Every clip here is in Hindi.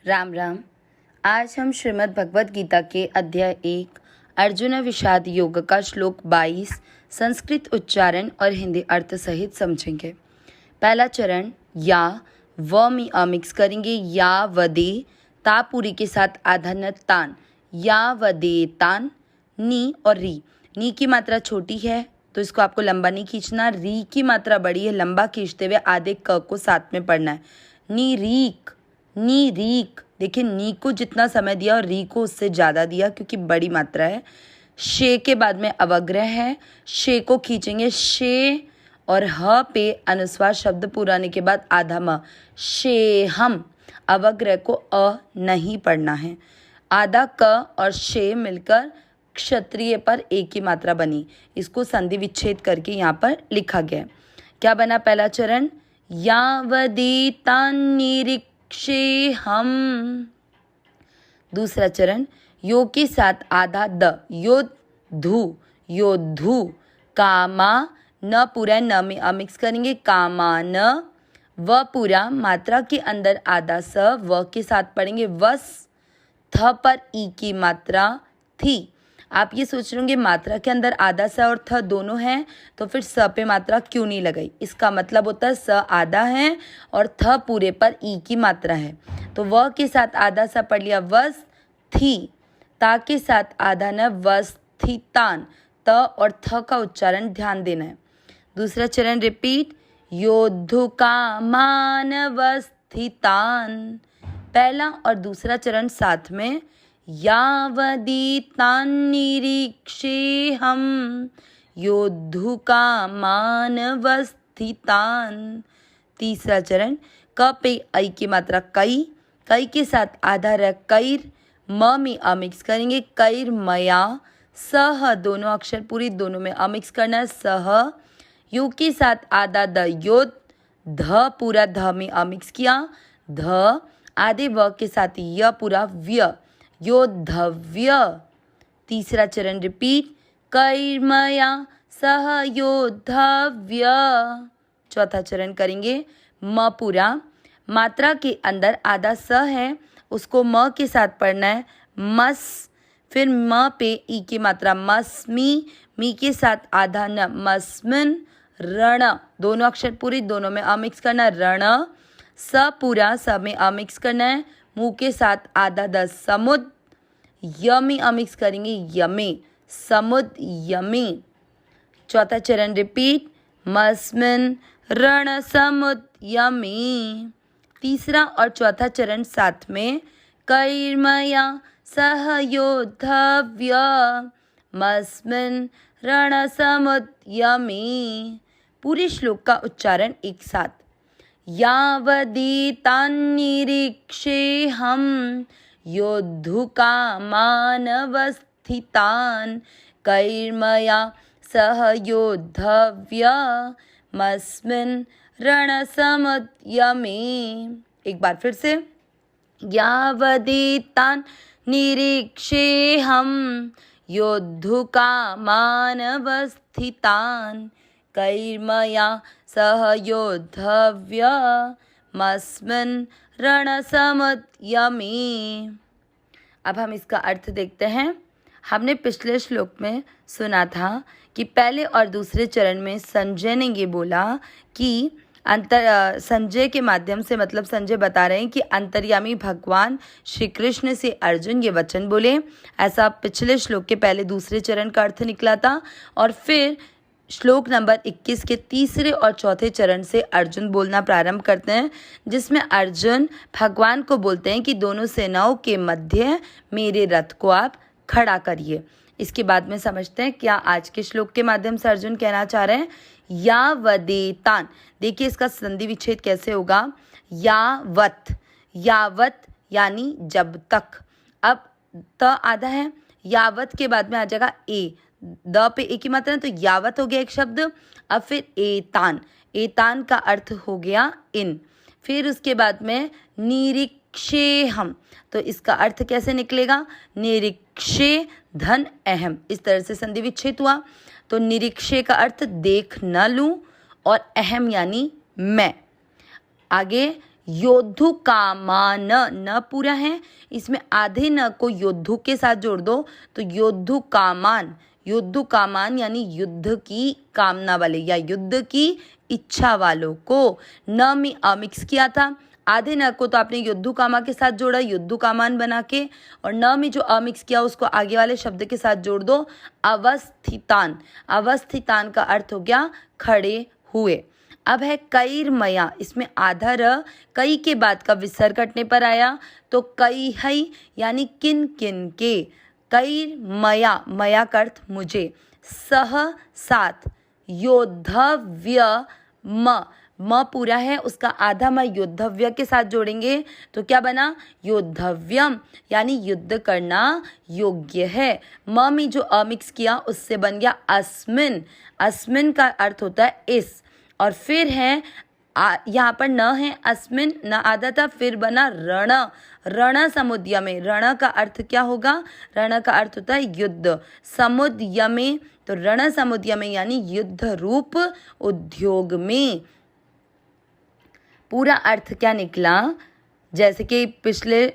राम राम। आज हम श्रीमद् भगवद गीता के अध्याय 1 अर्जुन विषाद योग का श्लोक 22 संस्कृत उच्चारण और हिंदी अर्थ सहित समझेंगे। पहला चरण या व में मिक्स करेंगे। या वदे ता पूरी के साथ आधा न तान, या वदे तान। नी और नी की मात्रा छोटी है तो इसको आपको लंबा नहीं खींचना। री की मात्रा बड़ी है, लंबा खींचते हुए आधे क को साथ में पढ़ना है। नी रीक। देखिए, नी को जितना समय दिया और री को उससे ज़्यादा दिया क्योंकि बड़ी मात्रा है। शे के बाद में अवग्रह है, शे को खींचेंगे। शे और ह पे अनुस्वार शब्द पूरा आने के बाद आधा म। शे हम, अवग्रह को अ नहीं पढ़ना है। आधा क और शे मिलकर क्षत्रिय पर एक ही मात्रा बनी, इसको संधि विच्छेद करके यहाँ पर लिखा गया। क्या बना पहला चरण? यावदेतान्निरीक्षेऽहम्। दूसरा चरण यो के साथ आधा द, योद्धु। कामा न पूरा न में मिक्स करेंगे। कामा न। व पूरा मात्रा के अंदर आधा स व के साथ पढ़ेंगे। वस। थ पर ई की मात्रा थी। आप ये सोच रहे होंगे मात्रा के अंदर आधा स और थ दोनों हैं तो फिर स पे मात्रा क्यों नहीं लगाई। इसका मतलब होता है स आधा है और थ पूरे पर ई की मात्रा है। तो व के साथ आधा सा पढ़ लिया, वस थी। ता के साथ आधा न, वस थी तान। त और थ का उच्चारण ध्यान देना है। दूसरा चरण रिपीट। योद्धु कामान वस्थितान। पहला और दूसरा चरण साथ में। यावदेतान्निरीक्षेऽहम् योद्धु कामान वस्थितान। तीसरा चरण क पे ऐ की मात्रा कई के साथ आधा र कैर। म में मिक्स करेंगे। कैर मया। सह दोनों अक्षर पूरी दोनों में मिक्स करना है। सह। यू के साथ आधा द, योद्ध। ध पूरा ध में मिक्स किया। ध आधे व के साथ य पूरा व्य, योद्धव्य। तीसरा चरण रिपीट। कैर्मया सह योद्धव्य। चौथा चरण करेंगे। म पूरा मात्रा के अंदर आधा स है, उसको म के साथ पढ़ना है। मस। फिर म पे ई की मात्रा मस्मी। मी के साथ आधा न, मस्मिन। रण दोनों अक्षर पूरी दोनों में मिक्स करना। रण। स पूरा स में मिक्स करना है। मुंह के साथ आधा द, समुद। य में मिक्स करेंगे। यमे, समुद यमे। चौथा चरण रिपीट। मस्मिन रण समुद यमे। तीसरा और चौथा चरण साथ में। कैर्मया सह योद्धव्य मस्मिन रण समुद यमे। पूरे श्लोक का उच्चारण एक साथ। यावदेतान्निरीक्षेऽहम् योद्धु कामान वस्थितान कैर्मया सह योद्धव्य मस्मिन रणसमुद यमे। एक बार फिर से। यावदेतान्निरीक्षेऽहम् योद्धु कामान वस्थितान कैर्मया सह योद्धव्य मस्मिन रणसमुद यमे। अब हम इसका अर्थ देखते हैं। हमने पिछले श्लोक में सुना था कि पहले और दूसरे चरण में संजय ने ये बोला कि संजय के माध्यम से, मतलब संजय बता रहे हैं कि अंतर्यामी भगवान श्री कृष्ण से अर्जुन ये वचन बोले। ऐसा पिछले श्लोक के पहले दूसरे चरण का अर्थ निकला था। और फिर श्लोक नंबर 21 के तीसरे और चौथे चरण से अर्जुन बोलना प्रारंभ करते हैं, जिसमें अर्जुन भगवान को बोलते हैं कि दोनों सेनाओं के मध्य मेरे रथ को आप खड़ा करिए। इसके बाद में समझते हैं क्या आज के श्लोक के माध्यम से अर्जुन कहना चाह रहे हैं। यावदेतान, देखिए इसका संधि विच्छेद कैसे होगा। यावत यानी जब तक। अब त आधा है, यावत के बाद में आ जाएगा ए, द पे एक ही मात्रा है तो यावत हो गया एक शब्द। अब फिर एतान का अर्थ हो गया इन। फिर उसके बाद में निरीक्षेऽहम्, तो इसका अर्थ कैसे निकलेगा। निरीक्षे धन अहम, इस तरह से संधि विच्छेद हुआ। तो निरीक्षे का अर्थ देख न लूं और अहम यानी मैं। आगे योद्धु कामान, न पूरा है, इसमें आधे न को योद्धु के साथ जोड़ दो तो योद्धु कामान, योद्धु कामान यानी युद्ध की कामना वाले या युद्ध की इच्छा वालों को। न में मिक्स किया था, आधे न को तो आपने युद्धु कामा के साथ जोड़ा युद्धु कामान बना के, और न में जो मिक्स किया उसको आगे वाले शब्द के साथ जोड़ दो अवस्थितान। अवस्थितान का अर्थ हो गया खड़े हुए। अब है कैर्मया, इसमें आधा र कई के बाद का विसर्ग कटने पर आया तो कई है यानी किन किन के। कैर्मया, मया का अर्थ मुझे, सह साथ, योद्धव्य म पूरा है, उसका आधा म योद्धव्य के साथ जोड़ेंगे तो क्या बना, योद्धव्यम यानी युद्ध करना योग्य है। म में जो मिक्स किया उससे बन गया अस्मिन। अस्मिन का अर्थ होता है इस, और फिर है यहाँ पर न है, अस्मिन न आधा था, फिर बना रण। रण समुद्यमे, रण का अर्थ क्या होगा, रण का अर्थ होता है युद्ध, समुद्यमे तो रण समुद्यमे यानी युद्ध रूप उद्योग में। पूरा अर्थ क्या निकला, जैसे कि पिछले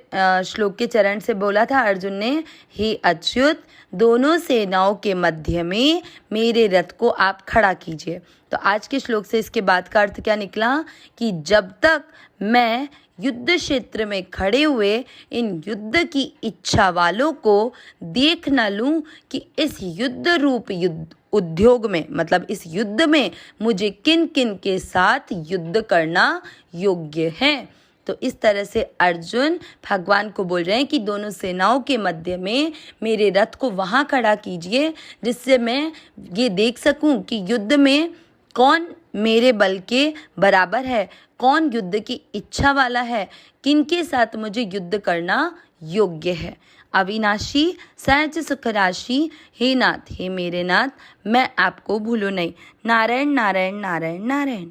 श्लोक के चरण से बोला था अर्जुन ने, हे अच्युत दोनों सेनाओं के मध्य में मेरे रथ को आप खड़ा कीजिए। तो आज के श्लोक से इसके बाद का अर्थ क्या निकला कि जब तक मैं युद्ध क्षेत्र में खड़े हुए इन युद्ध की इच्छा वालों को देख न लूं कि इस युद्ध रूप युद्ध उद्योग में, मतलब इस युद्ध में मुझे किन किन के साथ युद्ध करना योग्य है। तो इस तरह से अर्जुन भगवान को बोल रहे हैं कि दोनों सेनाओं के मध्य में मेरे रथ को वहाँ खड़ा कीजिए जिससे मैं ये देख सकूं कि युद्ध में कौन मेरे बल के बराबर है, कौन युद्ध की इच्छा वाला है, किनके साथ मुझे युद्ध करना योग्य है। अविनाशी सहज सुख राशि, हे नाथ हे मेरे नाथ मैं आपको भूलूं नहीं। नारायण नारायण नारायण नारायण।